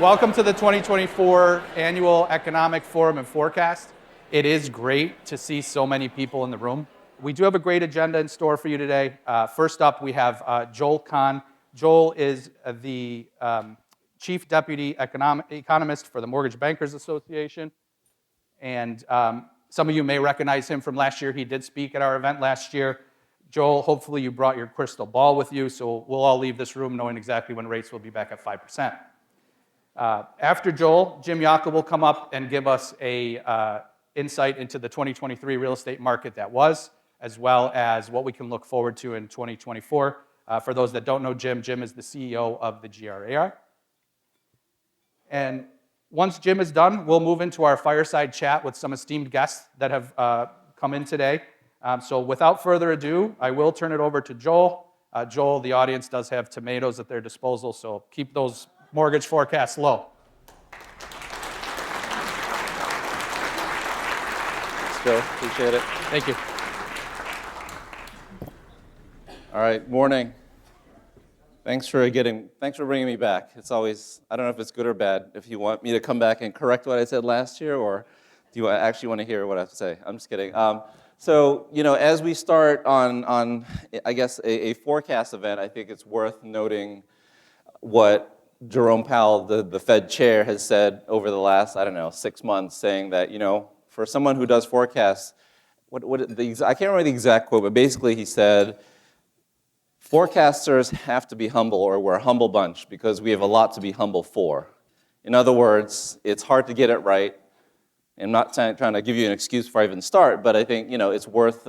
Welcome to the 2024 Annual Economic Forum and Forecast. It is great to see so many people in the room. We do have a great agenda in store for you today. First up, we have Joel Kahn. Joel is the Chief Deputy Economist for the Mortgage Bankers Association. And some of you may recognize him from last year. He did speak at our event last year. Joel, hopefully you brought your crystal ball with you, so we'll all leave this room knowing exactly when rates will be back at 5%. After Joel, Jim Yockel will come up and give us a insight into the 2023 real estate market that was, as well as what we can look forward to in 2024. For those that don't know Jim, Jim is the CEO of the GRAR. And once Jim is done, we'll move into our fireside chat with some esteemed guests that have come in today. So without further ado, I will turn it over to Joel. Joel, the audience does have tomatoes at their disposal, so keep those mortgage forecasts low. Thanks, Joe. Appreciate it. Thank you. All right, morning. Thanks for bringing me back. It's always, I don't know if it's good or bad, if you want me to come back and correct what I said last year, or do you actually want to hear what I have to say? I'm just kidding. So, as we start on I guess, a forecast event, I think it's worth noting what Jerome Powell, the Fed chair, has said over the last, 6 months, saying that, for someone who does forecasts, I can't remember the exact quote, but basically he said, forecasters have to be humble, or we're a humble bunch, because we have a lot to be humble for. In other words, it's hard to get it right. I'm not trying to give you an excuse before I even start, but I think, it's worth,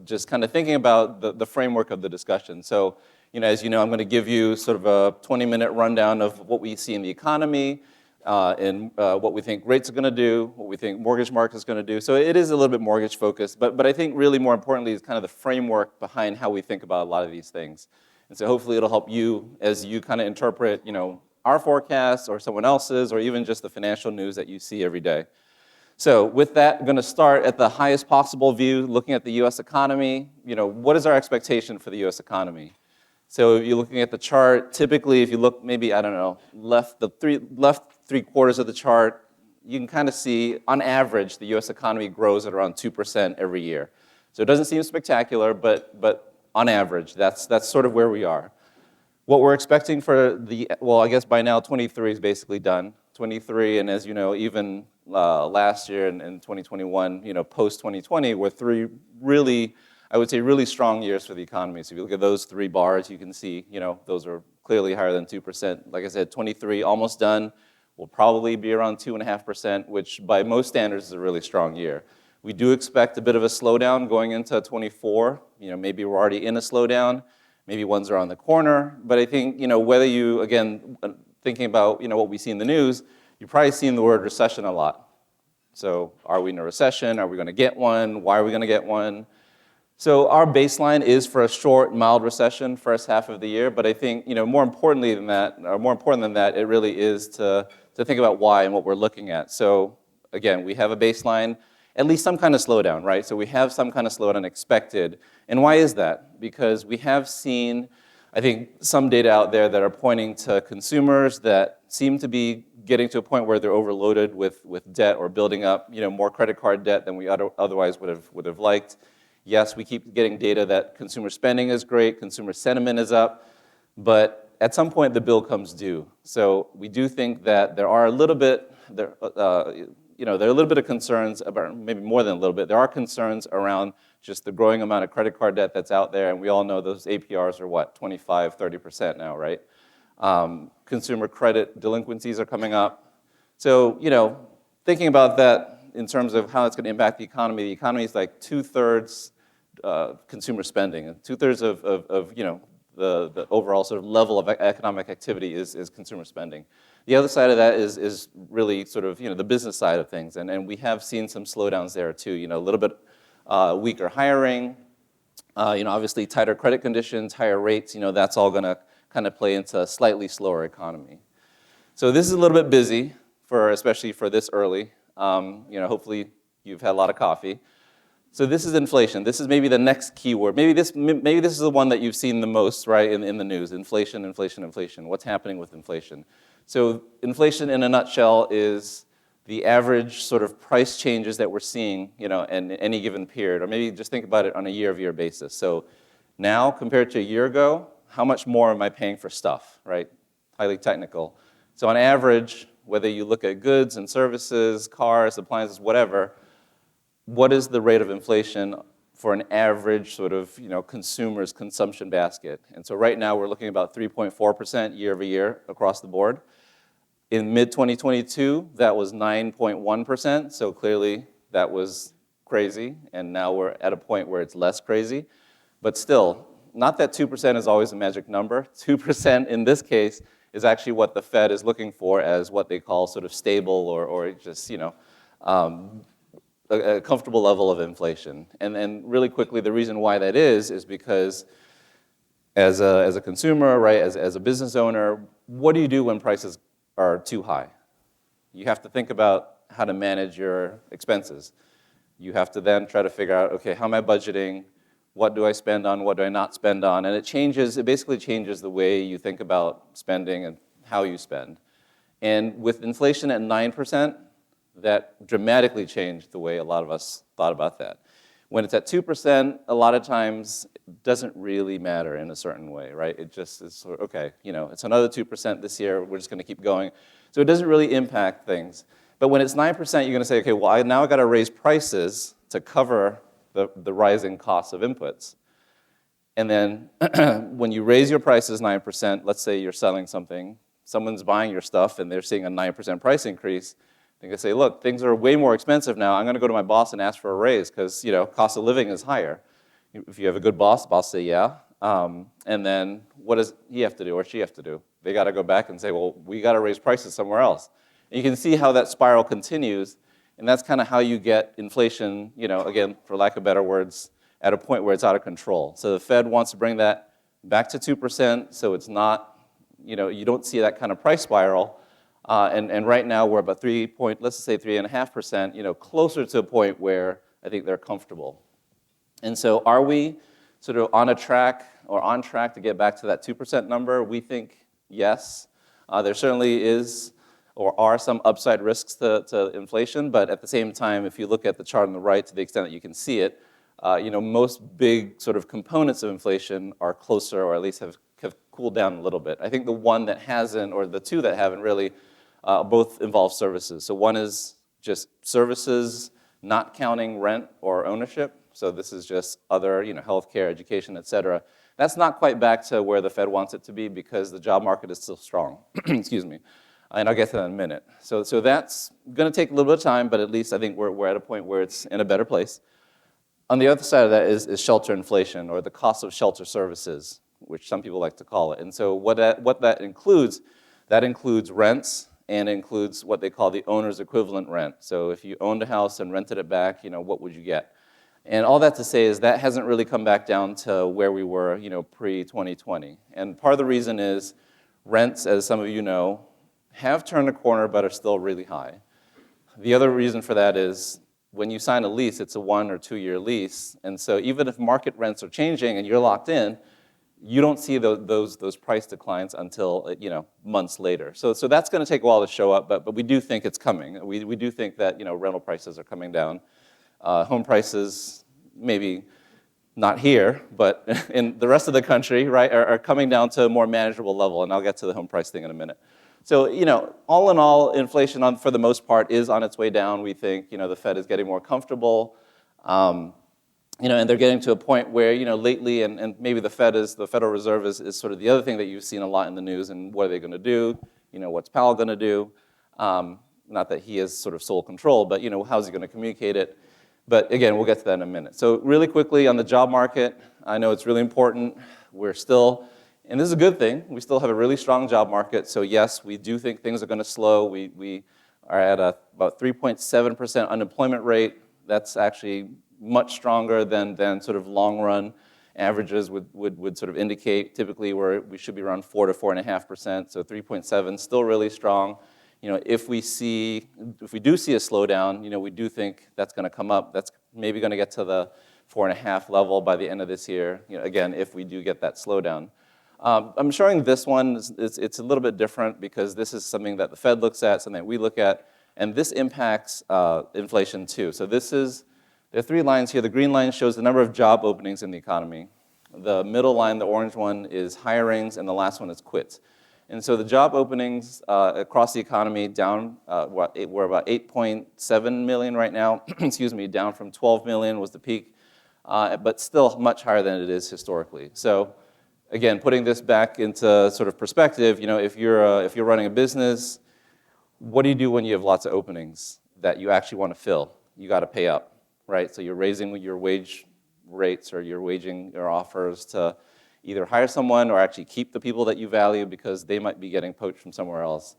just kind of thinking about the framework of the discussion. So, as you know, I'm going to give you sort of a 20-minute rundown of what we see in the economy, and what we think rates are going to do, what we think mortgage market is going to do. So it is a little bit mortgage focused, but I think really more importantly is kind of the framework behind how we think about a lot of these things. And so hopefully it'll help you as you kind of interpret, our forecasts or someone else's, or even just the financial news that you see every day. So with that, I'm going to start at the highest possible view, looking at the U.S. economy. What is our expectation for the U.S. economy? So if you're looking at the chart, typically if you look maybe, left three quarters of the chart, you can kind of see, on average, the U.S. economy grows at around 2% every year. So it doesn't seem spectacular, but on average, that's sort of where we are. What we're expecting for I guess by now 23 is basically done. 23, and as you know, even last year in 2021, post 2020, were three really, I would say, really strong years for the economy. So if you look at those three bars, you can see, those are clearly higher than 2%. Like I said, 23 almost done. Will probably be around 2.5%, which by most standards is a really strong year. We do expect a bit of a slowdown going into 24. Maybe we're already in a slowdown. Maybe ones are on the corner. But I think, whether you, again, thinking about, what we see in the news, you've probably seen the word recession a lot. So are we in a recession? Are we going to get one? Why are we going to get one? So our baseline is for a short, mild recession first half of the year. But I think, more important than that, it really is to think about why and what we're looking at. So again, we have a baseline, at least some kind of slowdown, right? So we have some kind of slowdown expected. And why is that? Because we have seen, I think, some data out there that are pointing to consumers that seem to be getting to a point where they're overloaded with debt or building up, more credit card debt than we otherwise would have liked. Yes, we keep getting data that consumer spending is great, consumer sentiment is up, but at some point the bill comes due. So we do think that there are a little bit of concerns about, maybe more than a little bit. There are concerns around just the growing amount of credit card debt that's out there, and we all know those APRs are 25, 30% now, right? Consumer credit delinquencies are coming up. So, thinking about that in terms of how it's going to impact the economy is like 2/3 consumer spending, and 2/3 of the overall sort of level of economic activity is consumer spending. The other side of that is really sort of the business side of things, and we have seen some slowdowns there too. A little bit weaker hiring, obviously tighter credit conditions, higher rates. That's all going to kind of play into a slightly slower economy. So this is a little bit busy especially for this early. Hopefully you've had a lot of coffee. So this is inflation. This is maybe the next keyword. Maybe this is the one that you've seen the most, right, in the news. Inflation. What's happening with inflation? So inflation in a nutshell is the average sort of price changes that we're seeing, in any given period, or maybe just think about it on a year-over-year basis. So now, compared to a year ago, how much more am I paying for stuff, right? Highly technical. So on average, whether you look at goods and services, cars, appliances, whatever, what is the rate of inflation for an average sort of, consumer's consumption basket? And so right now, we're looking at about 3.4% year over year across the board. In mid-2022, that was 9.1%, so clearly that was crazy, and now we're at a point where it's less crazy. But still, not that 2% is always a magic number. 2% in this case is actually what the Fed is looking for as what they call sort of stable or just, a comfortable level of inflation. And really quickly, the reason why that is because as a consumer, right, as a business owner, what do you do when prices are too high? You have to think about how to manage your expenses. You have to then try to figure out, okay, how am I budgeting? What do I spend on? What do I not spend on? And it basically changes the way you think about spending and how you spend. And with inflation at 9%, that dramatically changed the way a lot of us thought about that. When it's at 2%, a lot of times it doesn't really matter in a certain way, right? It just is sort of, okay, it's another 2% this year, we're just going to keep going. So it doesn't really impact things. But when it's 9%, you're going to say, okay, well, now I've got to raise prices to cover the rising costs of inputs. And then when you raise your prices 9%, let's say you're selling something, someone's buying your stuff and they're seeing a 9% price increase, they can say, look, things are way more expensive now. I'm going to go to my boss and ask for a raise because, cost of living is higher. If you have a good boss, the boss say, yeah. And then what does he have to do or she have to do? They got to go back and say, well, we got to raise prices somewhere else. And you can see how that spiral continues, and that's kind of how you get inflation, again, for lack of better words, at a point where it's out of control. So the Fed wants to bring that back to 2%, so it's not, you don't see that kind of price spiral. And right now we're about let's say 3.5%, closer to a point where I think they're comfortable. And so are we sort of on track to get back to that 2% number? We think yes. There certainly is or are some upside risks to inflation, but at the same time, if you look at the chart on the right, to the extent that you can see it, most big sort of components of inflation are closer, or at least have cooled down a little bit. I think the one that hasn't, or the two that haven't really, both involve services. So one is just services, not counting rent or ownership. So this is just other, healthcare, education, et cetera. That's not quite back to where the Fed wants it to be because the job market is still strong. Excuse me. And I'll get to that in a minute. So that's going to take a little bit of time, but at least I think we're at a point where it's in a better place. On the other side of that is shelter inflation, or the cost of shelter services, which some people like to call it. And so what that includes rents, and includes what they call the owner's equivalent rent. So if you owned a house and rented it back, what would you get? And all that to say is that hasn't really come back down to where we were, pre-2020. And part of the reason is rents, as some of you know, have turned a corner but are still really high. The other reason for that is when you sign a lease, it's a 1 or 2 year lease. And so even if market rents are changing and you're locked in, you don't see those price declines until months later. So that's going to take a while to show up, but we do think it's coming. We do think that rental prices are coming down. Home prices, maybe not here, but in the rest of the country, right, are coming down to a more manageable level, and I'll get to the home price thing in a minute. So, all in all, inflation for the most part is on its way down. We think, the Fed is getting more comfortable. And they're getting to a point where, lately, and maybe the Federal Reserve is sort of the other thing that you've seen a lot in the news, and what are they going to do? What's Powell going to do? Not that he has sort of sole control, but, how's he going to communicate it? But again, we'll get to that in a minute. So really quickly on the job market, I know it's really important. We're still, and this is a good thing, we still have a really strong job market. So yes, we do think things are going to slow. We are at about 3.7% unemployment rate. That's actually much stronger than sort of long-run averages would sort of indicate. Typically, we should be around 4 to 4.5%. So 3.7 still really strong. If we do see a slowdown, we do think that's going to come up. That's maybe going to get to the 4.5 level by the end of this year. Again, if we do get that slowdown. I'm showing this one, it's a little bit different because this is something that the Fed looks at, something that we look at, and this impacts inflation too. So there are 3 lines here. The green line shows the number of job openings in the economy. The middle line, the orange one, is hirings, and the last one is quits. And so the job openings across the economy down, we're about 8.7 million right now, excuse me, down from 12 million was the peak, but still much higher than it is historically. So again, putting this back into sort of perspective, if you're running a business, what do you do when you have lots of openings that you actually want to fill? You got to pay up, right? So you're raising your wage rates or you're waging your offers to either hire someone or actually keep the people that you value because they might be getting poached from somewhere else.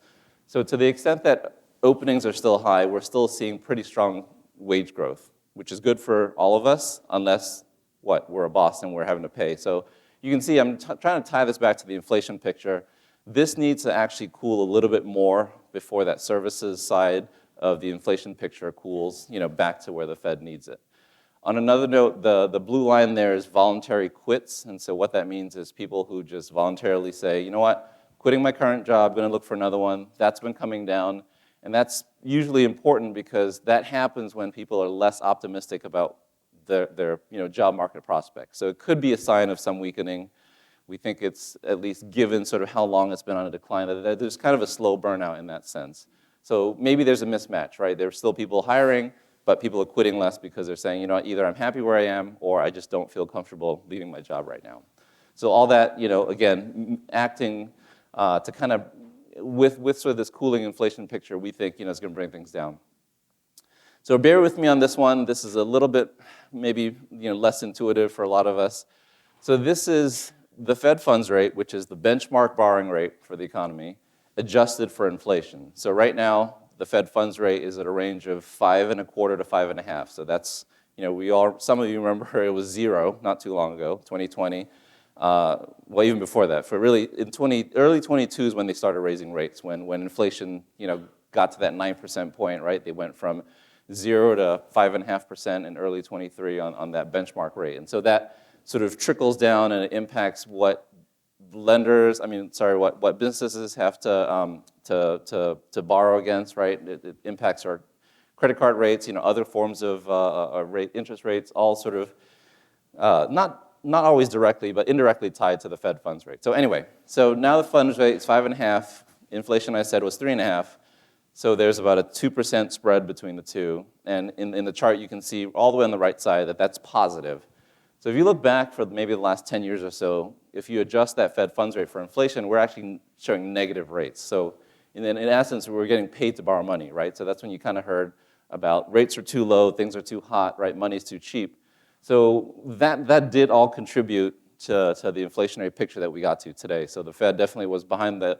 So to the extent that openings are still high, we're still seeing pretty strong wage growth, which is good for all of us unless, we're a boss and we're having to pay. So you can see I'm trying to tie this back to the inflation picture. This needs to actually cool a little bit more before that services side of the inflation picture cools, back to where the Fed needs it. On another note, the blue line there is voluntary quits, and so what that means is people who just voluntarily say, you know what, quitting my current job, going to look for another one. That's been coming down, and that's usually important because that happens when people are less optimistic about their job market prospects. So it could be a sign of some weakening. We think it's at least given sort of how long it's been on a decline, that there's kind of a slow burnout in that sense. So maybe there's a mismatch, right? There's still people hiring, but people are quitting less because they're saying, either I'm happy where I am or I just don't feel comfortable leaving my job right now. So all that, again, acting to kind of, with sort of this cooling inflation picture, we think, is going to bring things down. So bear with me on this one. This is a little bit maybe, less intuitive for a lot of us. So this is the Fed funds rate, which is the benchmark borrowing rate for the economy, adjusted for inflation. So right now, the Fed funds rate is at a range of 5.25 to 5.5. So that's, some of you remember it was 0 not too long ago, 2020. Well, even before that. For really, early 22 is when they started raising rates, when inflation, got to that 9% point, right? They went from 0 to 5.5% in early 23 on that benchmark rate. And so that sort of trickles down and it impacts what what businesses have to borrow against, right? It impacts our credit card rates, other forms of interest rates, all sort of not always directly, but indirectly tied to the Fed funds rate. So anyway, so now the funds rate is 5.5. Inflation, I said, was 3.5. So there's about a 2% spread between the two. And in the chart, you can see all the way on the right side that that's positive. So if you look back for maybe the last 10 years or so, if you adjust that Fed funds rate for inflation, we're actually showing negative rates. So in essence, we're getting paid to borrow money, right? So that's when you kind of heard about rates are too low, things are too hot, right? Money's too cheap. So that did all contribute to the inflationary picture that we got to today. So the Fed definitely was behind the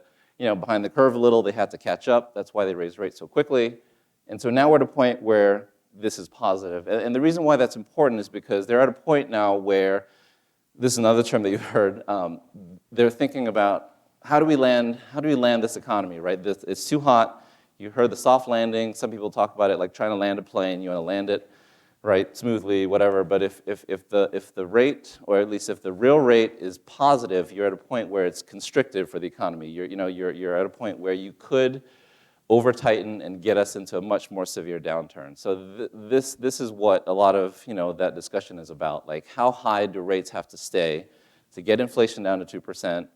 curve a little. They had to catch up. That's why they raised rates so quickly. And so now we're at a point where this is positive. And the reason why that's important is because they're at a point now where, this is another term that you've heard, they're thinking about how do we land this economy, right? It's too hot. You heard the soft landing. Some people talk about it like trying to land a plane. You want to land it, right, smoothly, whatever. But if the rate, or at least if the real rate is positive, you're at a point where it's constrictive for the economy. You're at a point where you could over-tighten and get us into a much more severe downturn. So this is what a lot of that discussion is about. Like, how high do rates have to stay to get inflation down to 2%?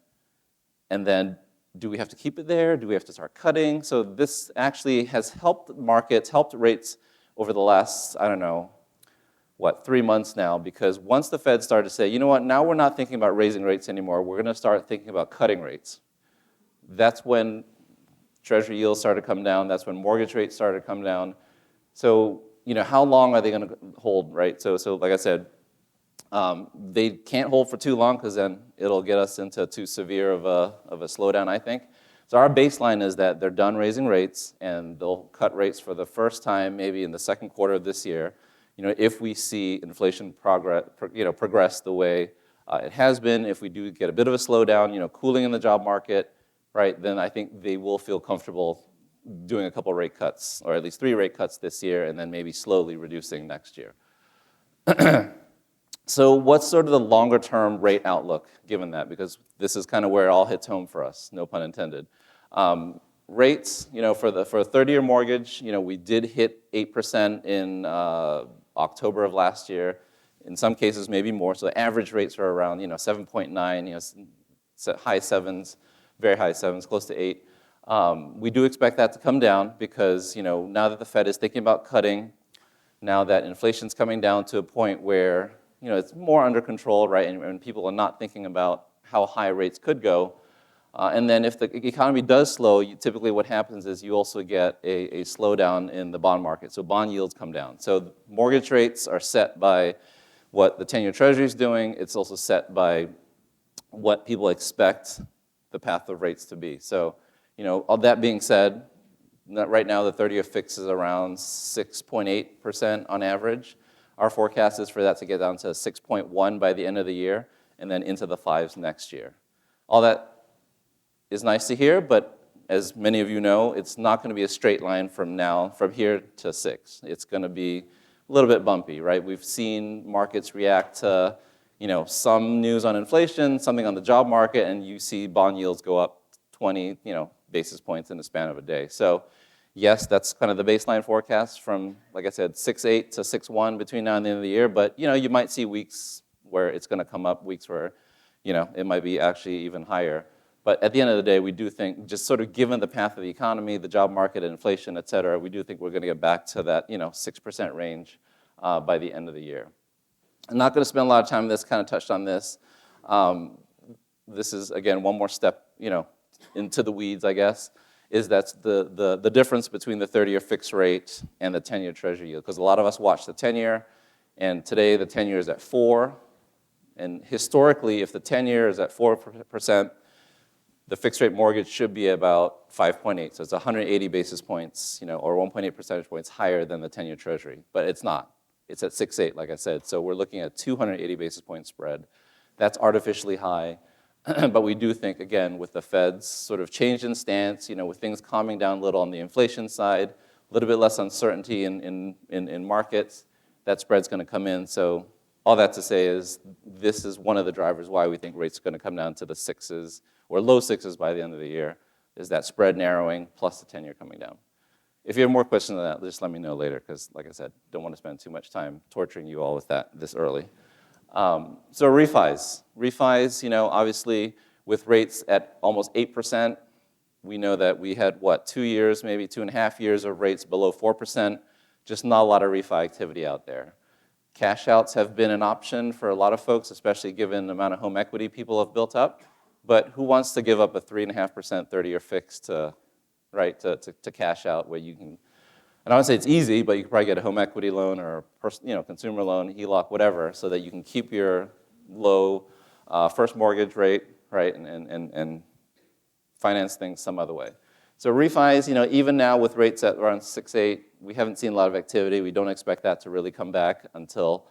And then do we have to keep it there? Do we have to start cutting? So this actually has helped markets, helped rates over the last, 3 months now, because once the Fed started to say, you know what, now we're not thinking about raising rates anymore, we're going to start thinking about cutting rates. That's when Treasury yields started to come down. That's when mortgage rates started to come down. So, how long are they going to hold, right? So like I said, they can't hold for too long because then it'll get us into too severe of a slowdown, I think. So our baseline is that they're done raising rates and they'll cut rates for the first time maybe in the second quarter of this year. If we see inflation progress the way it has been, if we do get a bit of a slowdown, cooling in the job market, right, then I think they will feel comfortable doing a couple rate cuts, or at least 3 rate cuts this year, and then maybe slowly reducing next year. So what's sort of the longer term rate outlook given that? Because this is kind of where it all hits home for us, no pun intended. Rates, for a 30-year mortgage, we did hit 8% in October of last year. In some cases, maybe more. So the average rates are around, 7.9, high sevens, very high sevens, close to 8. We do expect that to come down because, now that the Fed is thinking about cutting, now that inflation's coming down to a point where, it's more under control, right, and people are not thinking about how high rates could go. And then if the economy does slow, typically what happens is you also get a slowdown in the bond market. So bond yields come down. So mortgage rates are set by what the 10-year Treasury is doing. It's also set by what people expect the path of rates to be. So, all that being said, right now the 30-year fix is around 6.8% on average. Our forecast is for that to get down to 6.1 by the end of the year, and then into the 5s next year. All that is nice to hear, but as many of you know, it's not going to be a straight line from here to 6. It's going to be a little bit bumpy, right? We've seen markets react to, some news on inflation, something on the job market, and you see bond yields go up 20, basis points in the span of a day. So yes, that's kind of the baseline forecast from, like I said, 6.8 to 6.1 between now and the end of the year. But, you might see weeks where it's going to come up, weeks where, it might be actually even higher. But at the end of the day, we do think, just sort of given the path of the economy, the job market, inflation, et cetera, we do think we're going to get back to that, 6% range by the end of the year. I'm not going to spend a lot of time on this, kind of touched on this. This is, again, one more step, into the weeds, I guess, is that's the difference between the 30-year fixed rate and the 10-year Treasury yield. Because a lot of us watch the 10-year, and today the 10-year is at 4. And historically, if the 10-year is at 4%, the fixed rate mortgage should be about 5.8. So it's 180 basis points, or 1.8 percentage points higher than the 10-year Treasury. But it's not. It's at 6.8, like I said. So we're looking at 280 basis point spread. That's artificially high. But we do think, again, with the Fed's sort of change in stance, with things calming down a little on the inflation side, a little bit less uncertainty in markets, that spread's going to come in. So all that to say is this is one of the drivers why we think rates are going to come down to the 6s or low 6s by the end of the year, is that spread narrowing plus the 10-year coming down. If you have more questions on that, just let me know later because, like I said, don't want to spend too much time torturing you all with that this early. So refis, obviously with rates at almost 8%, we know that we had, 2 years, maybe 2.5 years of rates below 4%, just not a lot of refi activity out there. Cash outs have been an option for a lot of folks, especially given the amount of home equity people have built up. But who wants to give up a 3.5% 30-year fix to cash out where you can, and I would say it's easy, but you can probably get a home equity loan or a consumer loan, HELOC, whatever, so that you can keep your low first mortgage rate, right, and finance things some other way. So refis, even now with rates at around 6.8, we haven't seen a lot of activity. We don't expect that to really come back until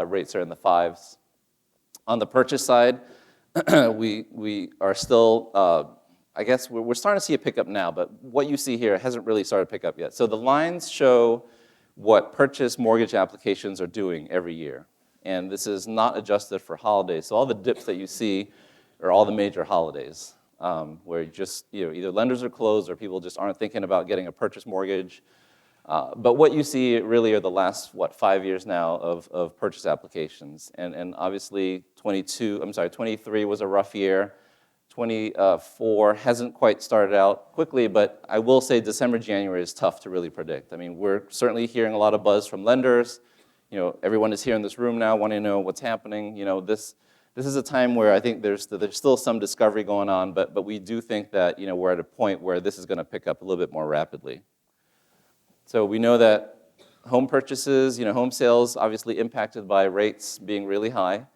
rates are in the 5s. On the purchase side, we are still, I guess we're starting to see a pickup now, but what you see here hasn't really started to pick up yet. So the lines show what purchase mortgage applications are doing every year. And this is not adjusted for holidays. So all the dips that you see are all the major holidays, where either lenders are closed or people just aren't thinking about getting a purchase mortgage. But what you see really are the last, 5 years now of purchase applications. And obviously 23 was a rough year. 24 hasn't quite started out quickly, but I will say December, January is tough to really predict. I mean, we're certainly hearing a lot of buzz from lenders. Everyone is here in this room now wanting to know what's happening. This is a time where I think there's still some discovery going on, but we do think that, we're at a point where this is going to pick up a little bit more rapidly. So we know that home purchases, home sales, obviously impacted by rates being really high.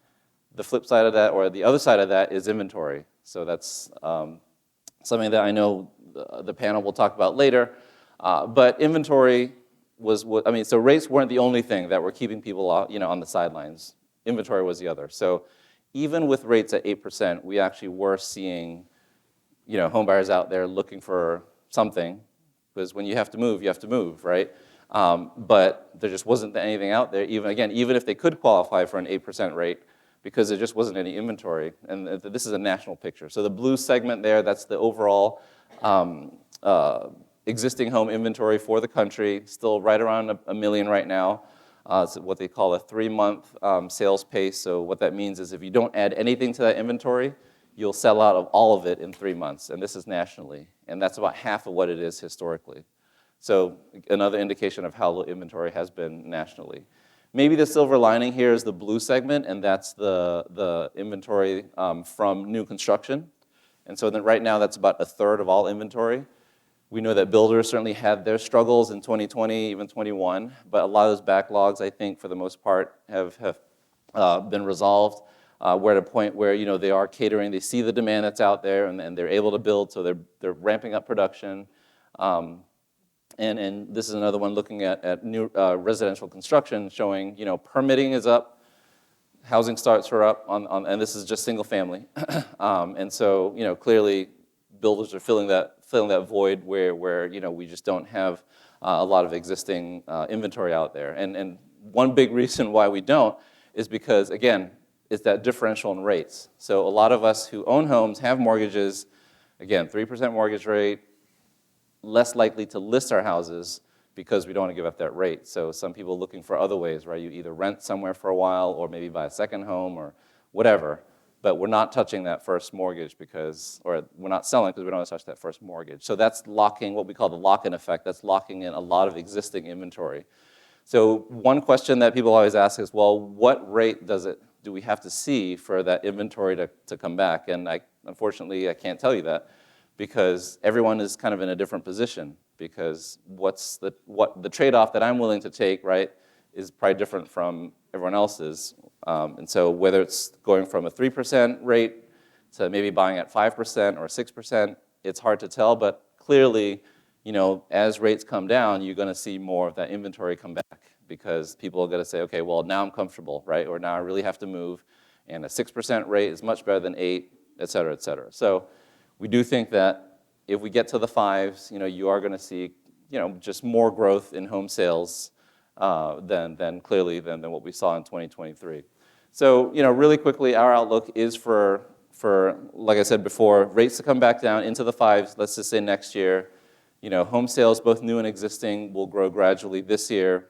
The flip side of that, or the other side of that, is inventory. So that's something that I know the panel will talk about later. But inventory so rates weren't the only thing that were keeping people on the sidelines. Inventory was the other. So even with rates at 8%, we actually were seeing, home buyers out there looking for something, because when you have to move, right? But there just wasn't anything out there, even if they could qualify for an 8% rate, because there just wasn't any inventory. And this is a national picture. So the blue segment there, that's the overall existing home inventory for the country, still right around a million right now. It's what they call a 3-month sales pace. So what that means is if you don't add anything to that inventory, you'll sell out of all of it in 3 months. And this is nationally. And that's about half of what it is historically. So another indication of how low inventory has been nationally. Maybe the silver lining here is the blue segment, and that's the inventory from new construction. And so then right now, that's about a third of all inventory. We know that builders certainly had their struggles in 2020, even 21, but a lot of those backlogs, I think, for the most part, have been resolved. We're at a point where they are catering, they see the demand that's out there, and they're able to build, so they're ramping up production. And this is another one looking at new residential construction, showing permitting is up, housing starts are up, and this is just single family. And so clearly builders are filling that void where we just don't have a lot of existing inventory out there. And one big reason why we don't is because, again, it's that differential in rates. So a lot of us who own homes have mortgages, again, 3% mortgage rate, less likely to list our houses because we don't want to give up that rate. So some people looking for other ways, right? You either rent somewhere for a while or maybe buy a second home or whatever, but we're not touching that first mortgage or we're not selling because we don't want to touch that first mortgage. So that's locking, what we call the lock-in effect. That's locking in a lot of existing inventory. So one question that people always ask is, well, what rate do we have to see for that inventory to come back? And unfortunately, I can't tell you that, because everyone is kind of in a different position, because what the trade-off that I'm willing to take, right, is probably different from everyone else's. And so whether it's going from a 3% rate to maybe buying at 5% or 6%, it's hard to tell, but clearly, as rates come down, you're going to see more of that inventory come back, because people are going to say, okay, well, now I'm comfortable, right, or now I really have to move, and a 6% rate is much better than 8, et cetera, et cetera. So we do think that if we get to the 5s, you are going to see, just more growth in home sales than what we saw in 2023. So, really quickly, our outlook is for, like I said before, rates to come back down into the 5s. Let's just say next year. Home sales, both new and existing, will grow gradually this year.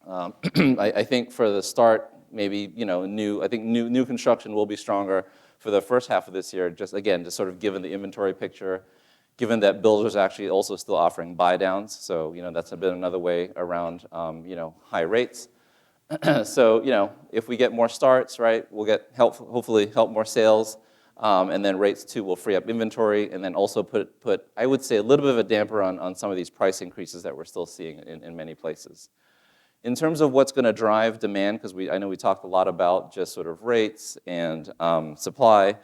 I think for the start, maybe new construction will be stronger for the first half of this year, just sort of given the inventory picture, given that builders are actually also still offering buy downs. So, that's been another way around, high rates. So, if we get more starts, right, we'll hopefully help more sales, and then rates too will free up inventory, and then also put I would say, a little bit of a damper on some of these price increases that we're still seeing in many places. In terms of what's going to drive demand, because I know we talked a lot about just sort of rates and supply,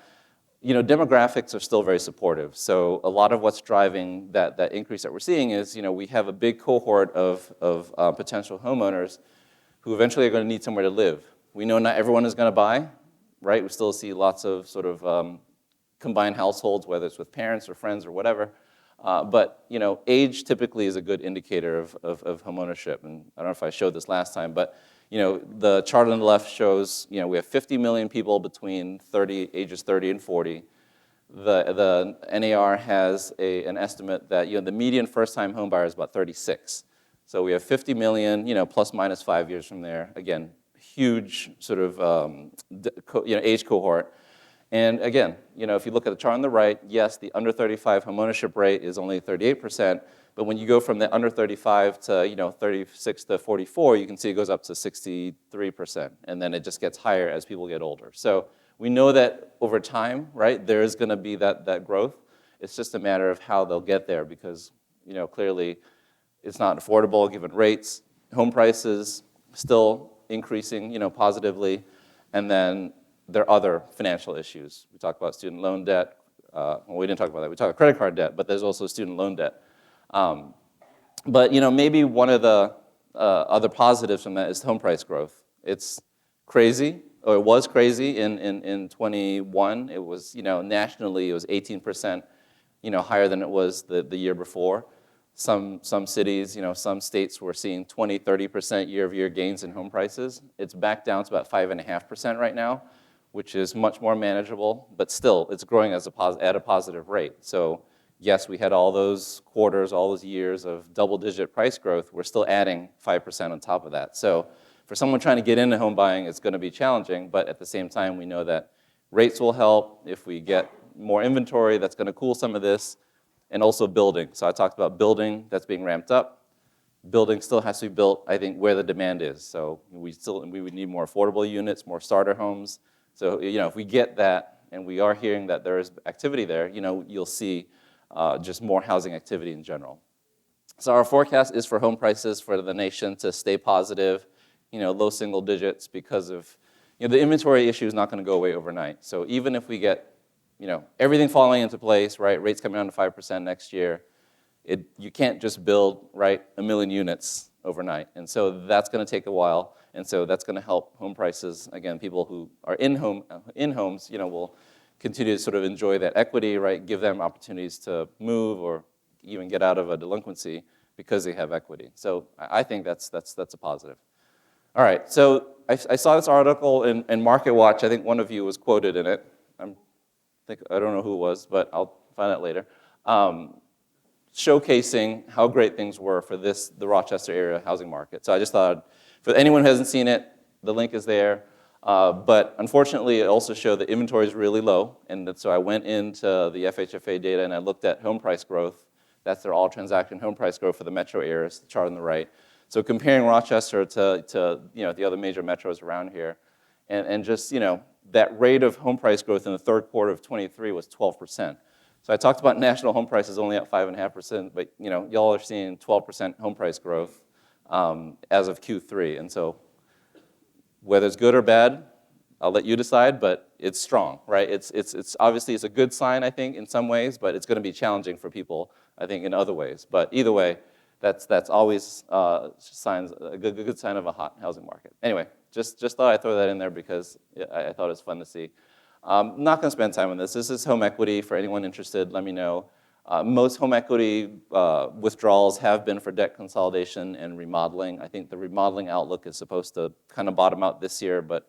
demographics are still very supportive. So a lot of what's driving that increase that we're seeing is, we have a big cohort of potential homeowners who eventually are going to need somewhere to live. We know not everyone is going to buy, right? We still see lots of sort of combined households, whether it's with parents or friends or whatever. But age typically is a good indicator of homeownership. And I don't know if I showed this last time, but the chart on the left shows we have 50 million people between ages 30 and 40. The NAR has an estimate that the median first-time home buyer is about 36. So we have 50 million, plus minus 5 years from there. Again, huge sort of age cohort. And again, if you look at the chart on the right, yes, the under 35 homeownership rate is only 38%, but when you go from the under 35 to 36 to 44, you can see it goes up to 63%, and then it just gets higher as people get older. So we know that over time, right, there is going to be that growth. It's just a matter of how they'll get there, because clearly it's not affordable given rates, home prices still increasing positively, and then there are other financial issues. We talked about student loan debt. Well, we didn't talk about that. We talked about credit card debt, but there's also student loan debt. But maybe one of the other positives from that is home price growth. It's crazy, or it was crazy in 21. It was, nationally, it was 18%, higher than it was the year before. Some cities, some states were seeing 20, 30% year-over-year gains in home prices. It's back down to about 5.5% right now, which is much more manageable, but still, it's growing at a positive rate. So yes, we had all those quarters, all those years of double-digit price growth. We're still adding 5% on top of that. So for someone trying to get into home buying, it's going to be challenging, but at the same time, we know that rates will help. If we get more inventory, that's going to cool some of this, and also building. So I talked about building that's being ramped up. Building still has to be built, I think, where the demand is. So we would need more affordable units, more starter homes. So if we get that, and we are hearing that there is activity there, you'll see just more housing activity in general. So our forecast is for home prices for the nation to stay positive, low single digits, because of the inventory issue is not going to go away overnight. So even if we get everything falling into place, right, rates coming down to 5% next year, you can't just build, right, 1 million units overnight. And so that's going to take a while. And so that's going to help home prices. Again, people who are in homes, will continue to sort of enjoy that equity, right, give them opportunities to move or even get out of a delinquency because they have equity. So I think that's a positive. All right, so I saw this article in MarketWatch. I think one of you was quoted in it. I don't know who it was, but I'll find out later. Showcasing how great things were for the Rochester area housing market. So I just thought, for anyone who hasn't seen it, the link is there. But unfortunately, it also showed that inventory is really low. And so I went into the FHFA data and I looked at home price growth. That's their all-transaction home price growth for the metro areas, the chart on the right. So comparing Rochester to the other major metros around here, and just that rate of home price growth in the third quarter of 23 was 12%. So I talked about national home prices only at 5.5%, but y'all are seeing 12% home price growth as of Q3. And so whether it's good or bad, I'll let you decide, but it's strong, right? It's obviously it's a good sign, I think, in some ways, but it's going to be challenging for people, I think, in other ways. But either way, that's always a good sign of a hot housing market. Anyway, just thought I'd throw that in there because I thought it was fun to see. I'm not going to spend time on this. This is home equity. For anyone interested, let me know. Most home equity withdrawals have been for debt consolidation and remodeling. I think the remodeling outlook is supposed to kind of bottom out this year, but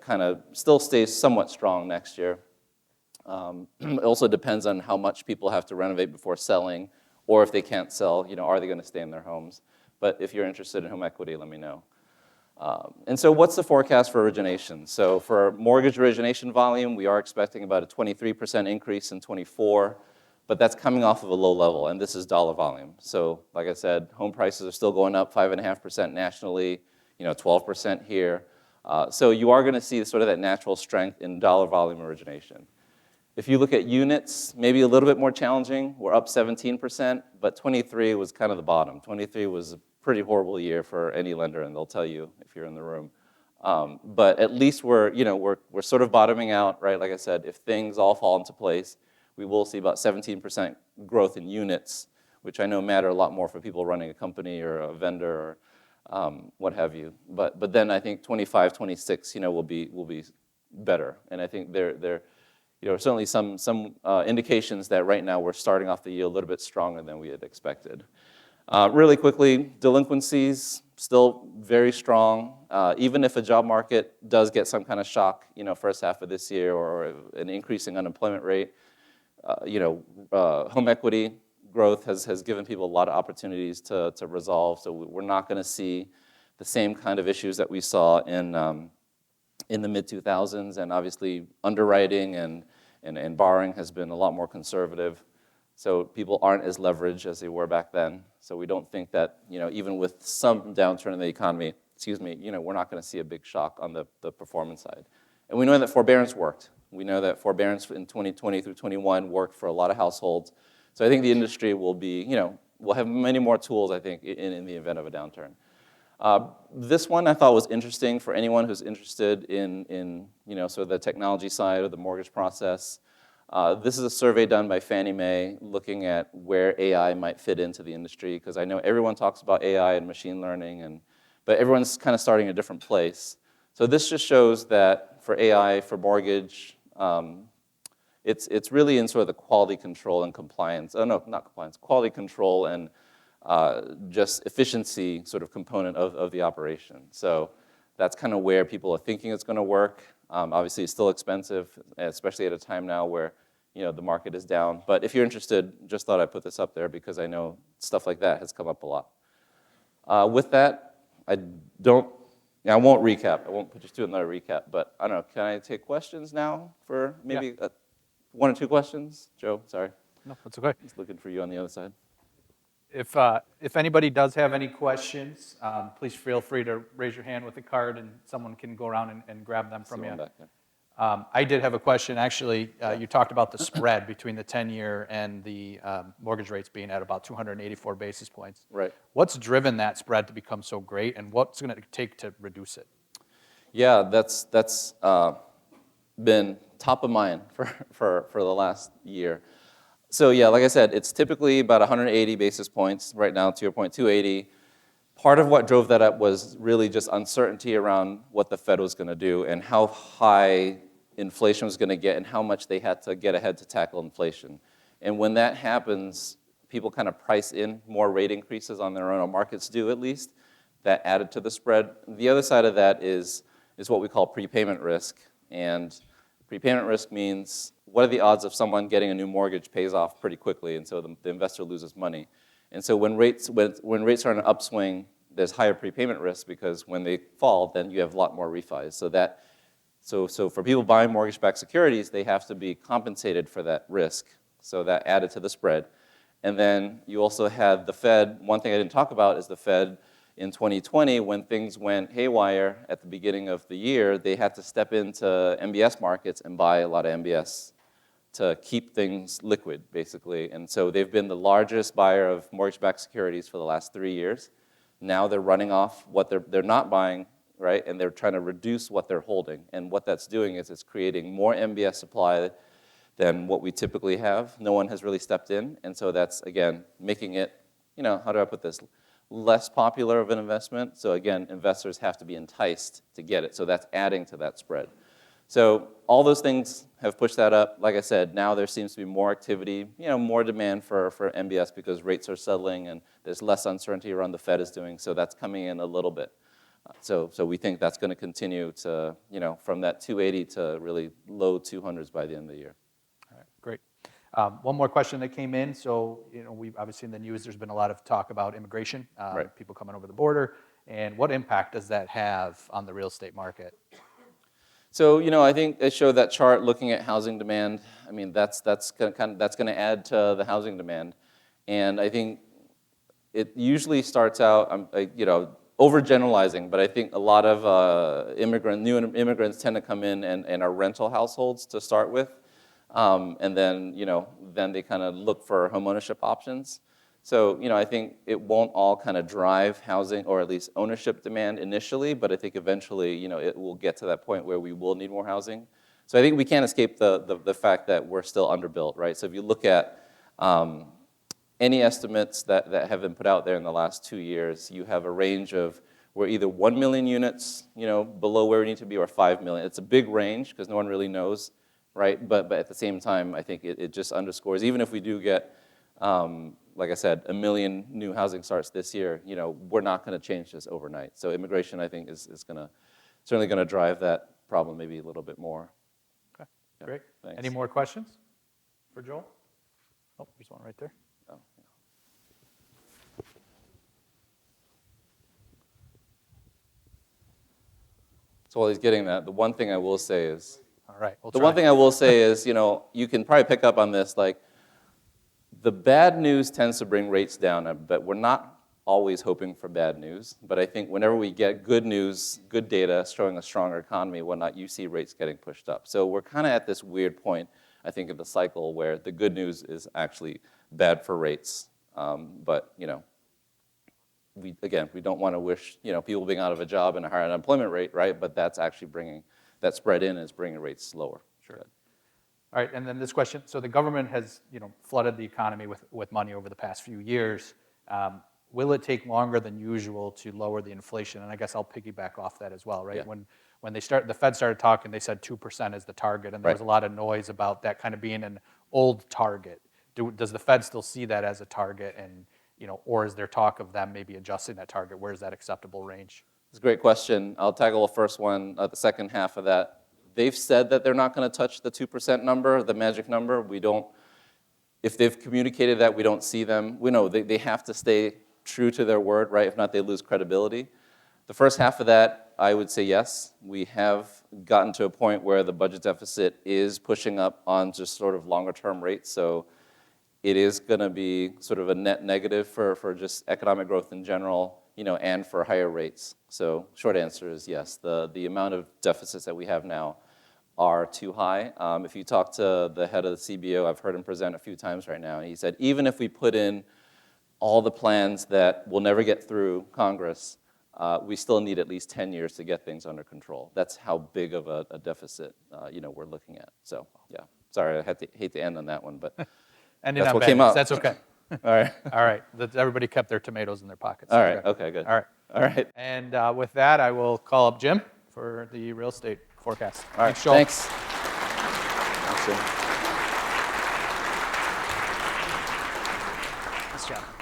kind of still stays somewhat strong next year. It also depends on how much people have to renovate before selling, or if they can't sell, are they going to stay in their homes? But if you're interested in home equity, let me know. And so what's the forecast for origination? So for mortgage origination volume, we are expecting about a 23% increase in 24, but that's coming off of a low level, and this is dollar volume. So like I said, home prices are still going up 5.5% nationally, 12% here. So you are going to see sort of that natural strength in dollar volume origination. If you look at units, maybe a little bit more challenging. We're up 17%, but 23 was kind of the bottom. 23 was a pretty horrible year for any lender, and they'll tell you if you're in the room. But at least we're sort of bottoming out, right? Like I said, if things all fall into place, we will see about 17% growth in units, which I know matter a lot more for people running a company or a vendor or what have you. But then I think 25, 26, will be better. And I think there certainly some indications that right now we're starting off the year a little bit stronger than we had expected. Really quickly, delinquencies still very strong. Even if a job market does get some kind of shock, first half of this year or an increasing unemployment rate, home equity growth has given people a lot of opportunities to resolve. So we're not going to see the same kind of issues that we saw in the mid-2000s, and obviously underwriting and borrowing has been a lot more conservative. So people aren't as leveraged as they were back then. So we don't think that, even with some downturn in the economy, we're not going to see a big shock on the performance side. And we know that forbearance worked. We know that forbearance in 2020 through 21 worked for a lot of households. So I think the industry will have many more tools, I think, in the event of a downturn. This one I thought was interesting for anyone who's interested in sort of the technology side of the mortgage process. This is a survey done by Fannie Mae looking at where AI might fit into the industry, because I know everyone talks about AI and machine learning, but everyone's kind of starting a different place. So this just shows that for AI, for mortgage, it's really in sort of the quality control and compliance. Oh no, not compliance, quality control and just efficiency sort of component of the operation. So that's kind of where people are thinking it's going to work. Obviously, it's still expensive, especially at a time now where the market is down. But if you're interested, just thought I'd put this up there because I know stuff like that has come up a lot. With that, I won't recap. I won't just do another recap. But I don't know. Can I take questions now for maybe 1 or 2 questions? Joe, sorry. No, that's okay. Just looking for you on the other side. If anybody does have any questions, please feel free to raise your hand with a card, and someone can go around and grab them from you. Back there. I did have a question. Actually, you talked about the spread between the 10-year and the mortgage rates being at about 284 basis points. Right. What's driven that spread to become so great, and what's going to take to reduce it? Yeah, that's been top of mind for the last year. So yeah, like I said, it's typically about 180 basis points. Right now, to your point, 280. Part of what drove that up was really just uncertainty around what the Fed was going to do and how high inflation was going to get and how much they had to get ahead to tackle inflation. And when that happens, people kind of price in more rate increases on their own, or markets do at least. That added to the spread. The other side of that is what we call prepayment risk. And prepayment risk means what are the odds of someone getting a new mortgage pays off pretty quickly, and so the investor loses money. And so when rates are on an upswing, there's higher prepayment risk because when they fall, then you have a lot more refis. So for people buying mortgage-backed securities, they have to be compensated for that risk. So that added to the spread. And then you also had the Fed. One thing I didn't talk about is the Fed in 2020, when things went haywire at the beginning of the year, they had to step into MBS markets and buy a lot of MBS to keep things liquid, basically. And so they've been the largest buyer of mortgage-backed securities for the last 3 years. Now they're running off what they're not buying, right? And they're trying to reduce what they're holding. And what that's doing is it's creating more MBS supply than what we typically have. No one has really stepped in. And so that's, again, making it, how do I put this? Less popular of an investment. So again, investors have to be enticed to get it. So that's adding to that spread. So all those things have pushed that up. Like I said, now there seems to be more activity, more demand for MBS because rates are settling and there's less uncertainty around the Fed is doing. So that's coming in a little bit. So we think that's going to continue to, from that 280 to really low 200s by the end of the year. All right, great. One more question that came in. So, we've obviously in the news, there's been a lot of talk about immigration, Right. people coming over the border, and what impact does that have on the real estate market? So, I think they showed that chart looking at housing demand. I mean, that's going to add to the housing demand, and I think it usually starts out, overgeneralizing, but I think a lot of new immigrants tend to come in and are rental households to start with. And then, then they kind of look for homeownership options. So, I think it won't all kind of drive housing or at least ownership demand initially, but I think eventually, it will get to that point where we will need more housing. So I think we can't escape the fact that we're still underbuilt, right? So if you look at any estimates that have been put out there in the last 2 years, you have a range of we're either 1 million units, below where we need to be, or 5 million. It's a big range because no one really knows. Right, but at the same time, I think it just underscores, even if we do get, like I said, 1 million new housing starts this year, we're not going to change this overnight. So immigration, I think, is certainly going to drive that problem maybe a little bit more. Okay, yeah, great. Thanks. Any more questions for Joel? Oh, there's one right there. Oh, yeah. So while he's getting that, the one thing I will say is, all right, we'll the try. one thing I will say is, you can probably pick up on this, like, the bad news tends to bring rates down, but we're not always hoping for bad news. But I think whenever we get good news, good data showing a stronger economy and whatnot, you see rates getting pushed up. So we're kind of at this weird point, I think, of the cycle where the good news is actually bad for rates. But, we don't want to wish, people being out of a job and a higher unemployment rate, right? But that's actually bringing that spread in is bringing rates lower. Sure. All right, and then this question. So the government has, flooded the economy with money over the past few years. Will it take longer than usual to lower the inflation? And I guess I'll piggyback off that as well, right? Yeah. When the Fed started talking, they said 2% is the target, and there was a lot of noise about that kind of being an old target. Does the Fed still see that as a target? And or is there talk of them maybe adjusting that target? Where's that acceptable range? It's a great question. I'll tackle the first one, the second half of that. They've said that they're not going to touch the 2% number, the magic number. We don't, if they've communicated that, we don't see them. We know they have to stay true to their word, right? If not, they lose credibility. The first half of that, I would say yes. We have gotten to a point where the budget deficit is pushing up on just sort of longer term rates. So it is going to be sort of a net negative for just economic growth in general, and for higher rates. So short answer is yes. The amount of deficits that we have now are too high. If you talk to the head of the CBO, I've heard him present a few times right now, and he said even if we put in all the plans that will never get through Congress, we still need at least 10 years to get things under control. That's how big of a deficit we're looking at. So yeah, sorry, I hate to end on that one, but that's what came up. That's okay. All right. All right. Everybody kept their tomatoes in their pockets. All right. Okay, good. All right. All right. And with that, I will call up Jim for the real estate forecast. All right. Thanks, Joel. Thanks. Thanks, Jim. Nice job.